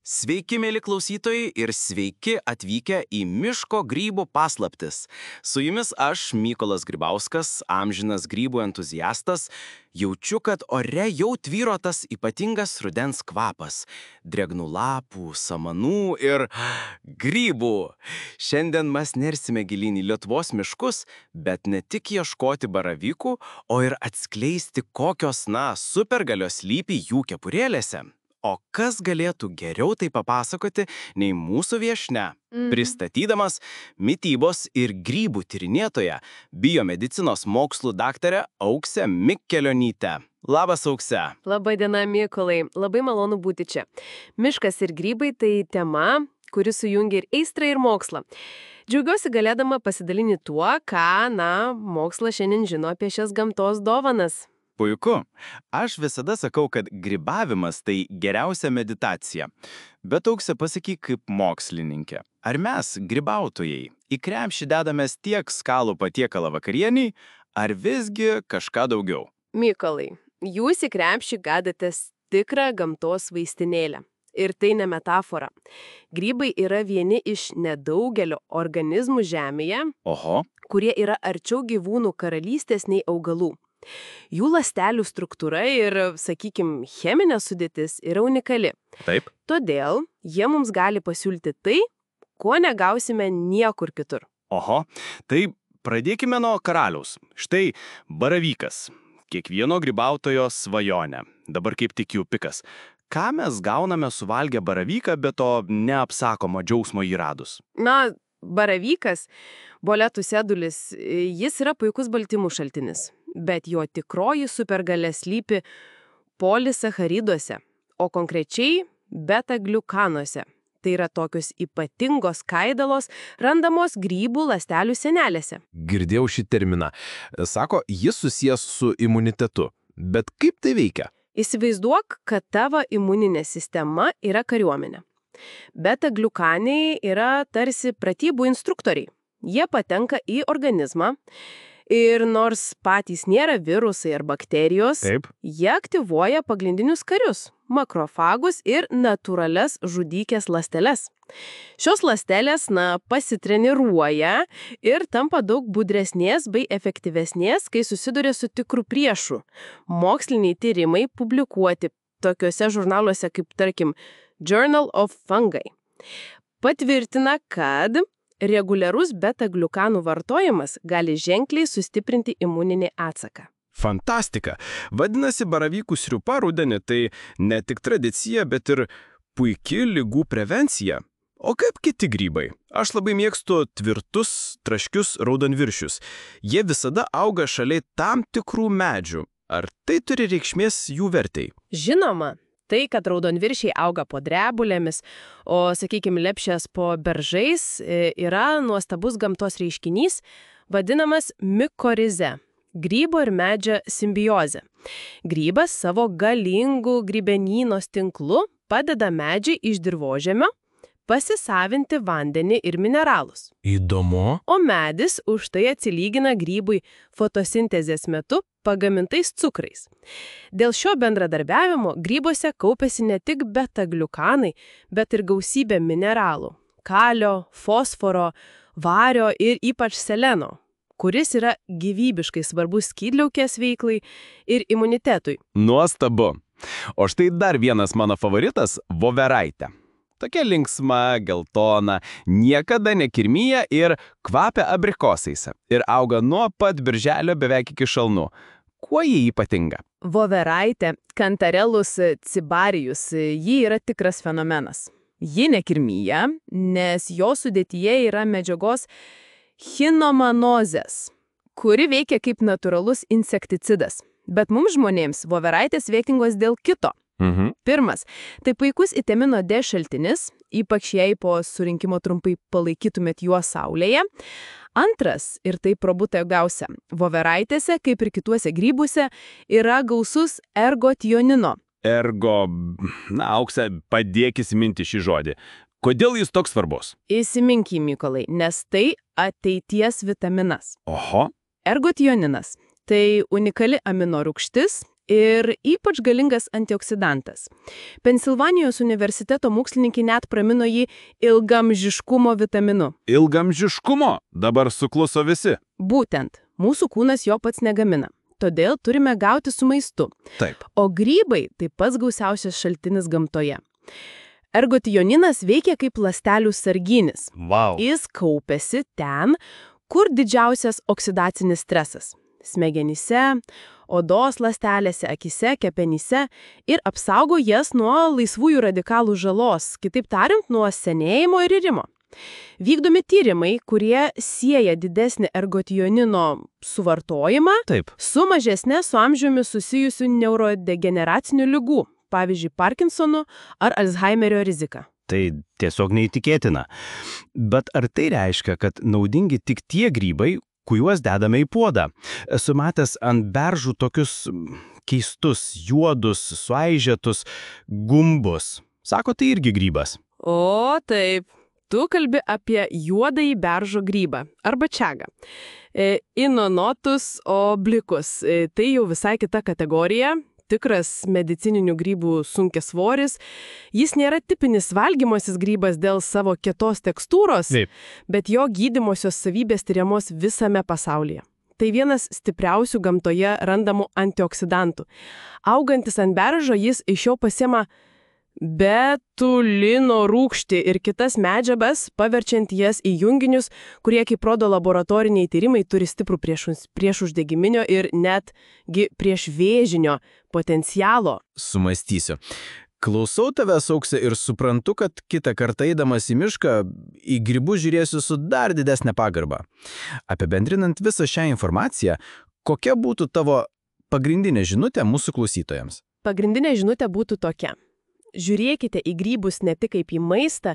Sveiki, mėly klausytojai, ir sveiki atvykę į miško grybų paslaptis. Su jumis aš, Mykolas Grybauskas, amžinas grybų entuziastas. Jaučiu, kad ore jau tvyro tas ypatingas rudens kvapas. Drėgnų lapų, samanų ir grybų. Šiandien mes nersime gilyn į Lietuvos miškus, bet ne tik ieškoti baravykų, o ir atskleisti, kokios, supergalios slypi jų kepurėlėse. O kas galėtų geriau tai papasakoti nei mūsų viešnia, pristatydamas mitybos ir grybų tyrinėtoją, biomedicinos mokslų daktarę Auksę Mikelionytę. Labas, Aukse. Labai diena, Mykolai. Labai malonu būti čia. Miškas ir grybai tai tema, kuri sujungia ir aistrą, ir mokslą. Džiaugiuosi galėdama pasidalinti tuo, ką, mokslas šiandien žino apie šias gamtos dovanas. Puiku. Aš visada sakau, kad grybavimas tai geriausia meditacija. Bet Aukse, pasakyk kaip mokslininkė. Ar mes, grybautojai, į krepšį dedamės tiek skalų patiekalą vakarieniai, ar visgi kažką daugiau? Mykolai, jūs į krepšį gadatės tikrą gamtos vaistinėlę. Ir tai ne metafora. Grybai yra vieni iš nedaugelio organizmų žemėje, kurie yra arčiau gyvūnų karalystės nei augalų. Jų ląstelių struktūra ir, cheminė sudėtis yra unikali. Taip. Todėl jie mums gali pasiūlyti tai, ko negausime niekur kitur. Tai pradėkime nuo karaliaus. Štai baravykas. Kiekvieno grybautojo svajonė. Dabar kaip tik jų pikas. Ką mes gauname suvalgę baravyką, be to neapsakomo džiaugsmo jį radus? Baravykas, boletų sėdulis, jis yra puikus baltymų šaltinis. Bet jo tikroji supergalia slypi polisachariduose, o konkrečiai beta-gliukanuose. Tai yra tokios ypatingos skaidalos randamos grybų ląstelių sienelėse. Girdėjau šį terminą. Sako, jis susijęs su imunitetu. Bet kaip tai veikia? Įsivaizduok, kad tavo imuninė sistema yra kariuomenė. Beta-gliukaniai yra tarsi pratybų instruktoriai. Jie patenka į organizmą. Ir nors patys nėra virusai ar bakterijos, jie aktyvuoja pagrindinius karius – makrofagus ir natūralias žudykės ląsteles. Šios ląstelės, pasitreniruoja ir tampa daug budresnės bei efektyvesnės, kai susiduria su tikru priešu. Moksliniai tyrimai publikuoti tokiuose žurnaluose kaip, tarkim, Journal of Fungi patvirtina, kad reguliarus beta-gliukanų vartojimas gali ženkliai sustiprinti imuninį atsaką. Fantastika! Vadinasi, baravykų sriupa rudenį tai ne tik tradicija, bet ir puiki ligų prevencija. O kaip kiti grybai? Aš labai mėgstu tvirtus, traškius raudonviršius. Jie visada auga šalia tam tikrų medžių. Ar tai turi reikšmės jų vertei? Žinoma. Tai, kad raudonviršiai auga po drebulėmis, o, lepšės po beržais, yra nuostabus gamtos reiškinys, vadinamas mikorize – grybo ir medžio simbiozė. Grybas savo galingų grybenynos tinklu padeda medžiai iš dirvožemio pasisavinti vandenį ir mineralus. Įdomu. O medis už tai atsilygina grybui fotosintezės metu pagamintais cukrais. Dėl šio bendradarbiavimo grybuose kaupiasi ne tik beta-gliukanai, bet ir gausybė mineralų – kalio, fosforo, vario ir ypač seleno, kuris yra gyvybiškai svarbus skydliaukės veiklai ir imunitetui. Nuostabu. O štai dar vienas mano favoritas – voveraitė. Tokia linksma, geltona, niekada nekirmyja ir kvapia abrikosais. Ir auga nuo pat birželio beveik iki šalnų. Kuo ji ypatinga? Voveraitė, Cantarellus cibarius, ji yra tikras fenomenas. Ji nekirmyja, nes jo sudėtyje yra medžiagos chinomanozės, kuri veikia kaip natūralus insekticidas. Bet mums žmonėms voveraitės veikingos dėl kito. Pirmas, tai puikus vitamino D šaltinis, ypač jei po surinkimo trumpai palaikytumėt juos saulėje. Antras, ir tai probutėgiausia, voveraitėse, kaip ir kituose grybuose, yra gausus ergotionino. Aukse, padėk įsiminti šį žodį. Kodėl jis toks svarbus? Įsimink jį, Mykolai, nes tai ateities vitaminas. Ergotioninas – tai unikali aminorūgštis, ir ypač galingas antioksidantas. Pensilvanijos universiteto mokslininkai net pramino jį ilgamžiškumo vitaminu. Ilgamžiškumo? Dabar sukluso visi. Būtent, mūsų kūnas jo pats negamina. Todėl turime gauti su maistu. Taip. O grybai tai pats gausiausias šaltinis gamtoje. Ergotioninas veikia kaip ląstelių sargynis. Wow. Jis kaupiasi ten, kur didžiausias oksidacinis stresas – smegenyse, odos ląstelėse, akise, kepenyse ir apsaugo jas nuo laisvųjų radikalų žalos, kitaip tariant, nuo senėjimo ir irimo. Vykdomi tyrimai, kurie sieja didesnį ergotionino suvartojimą su mažesne su amžiumi susijusių neurodegeneracinių ligų, pavyzdžiui, Parkinsono ar Alzheimerio rizika. Tai tiesiog neįtikėtina. Bet ar tai reiškia, kad naudingi tik tie grybai, kuriuos dedame į puodą? Esu matęs ant beržų tokius keistus, juodus, suaižėtus gumbus. Sako, tai irgi grybas. O, taip. Tu kalbi apie juodąjį beržo grybą, arba čagą. Inonotus oblikus. Tai jau visai kita kategorija. Tikras medicininių grybų sunkiasvoris. Jis nėra tipinis valgymasis grybas dėl savo kietos tekstūros, bet jo gydymosios savybės tyriamos visame pasaulyje. Tai vienas stipriausių gamtoje randamų antioksidantų. Augantis ant beržo, jis iš jo pasiema betulino rūgštį ir kitas medžiagas, paverčiant jas į junginius, kurie, kaip rodo laboratoriniai tyrimai, turi stiprų priešuždegiminio ir netgi priešvėžinio potencialo. Sumąstysiu. Klausau tavęs, Aukse, ir suprantu, kad kitą kartą eidamas į mišką, į grybus žiūrėsiu su dar didesnė pagarba. Apibendrinant visą šią informaciją, kokia būtų tavo pagrindinė žinutė mūsų klausytojams? Pagrindinė žinutė būtų tokia. Žiūrėkite į grybus ne tik kaip į maistą,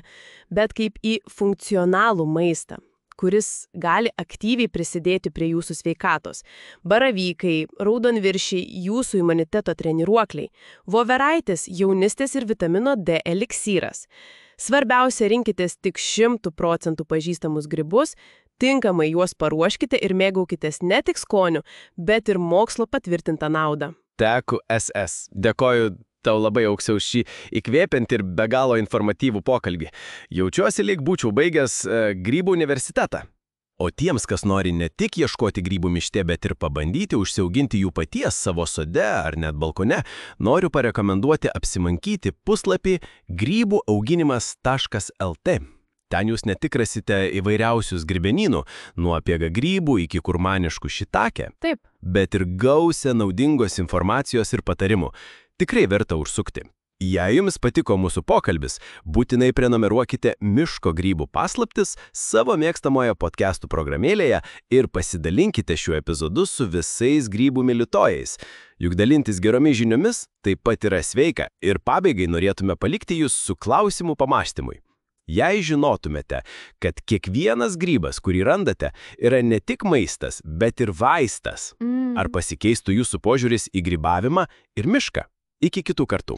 bet kaip į funkcionalų maistą, kuris gali aktyviai prisidėti prie jūsų sveikatos. Baravykai, raudonviršiai, jūsų imuniteto treniruokliai, voveraitės, jaunystės ir vitamino D eliksyras. Svarbiausia, rinkitės tik 100% pažįstamus grybus, tinkamai juos paruoškite ir mėgaukitės ne tik skoniu, bet ir mokslo patvirtintą naudą. Teku SS. Dėkoju tau labai, Aukse, už šį įkvėpiantį ir be galo informatyvų pokalbį. Jaučiuosi, lyg būčiau baigęs grybų universitetą. O tiems, kas nori ne tik ieškoti grybų mište, bet ir pabandyti užsiauginti jų paties savo sode ar net balkone, noriu parekomenduoti apsimankyti puslapį grybuauginimas.lt. Ten jūs ne tik rasite įvairiausius grybenynų, nuo piegagrybų iki kurmaniškų šitake, bet ir gausią naudingos informacijos ir patarimų. Tikrai verta užsukti. Jei jums patiko mūsų pokalbis, būtinai prenumeruokite Miško grybų paslaptis savo mėgstamoje podcastų programėlėje ir pasidalinkite šiuo epizodu su visais grybų mylėtojais. Juk dalintis geromis žiniomis taip pat yra sveika ir pabaigai norėtume palikti jūs su klausimu pamąstymui. Jei žinotumėte, kad kiekvienas grybas, kurį randate, yra ne tik maistas, bet ir vaistas, ar pasikeistų jūsų požiūris į grybavimą ir mišką? Iki kitų kartų.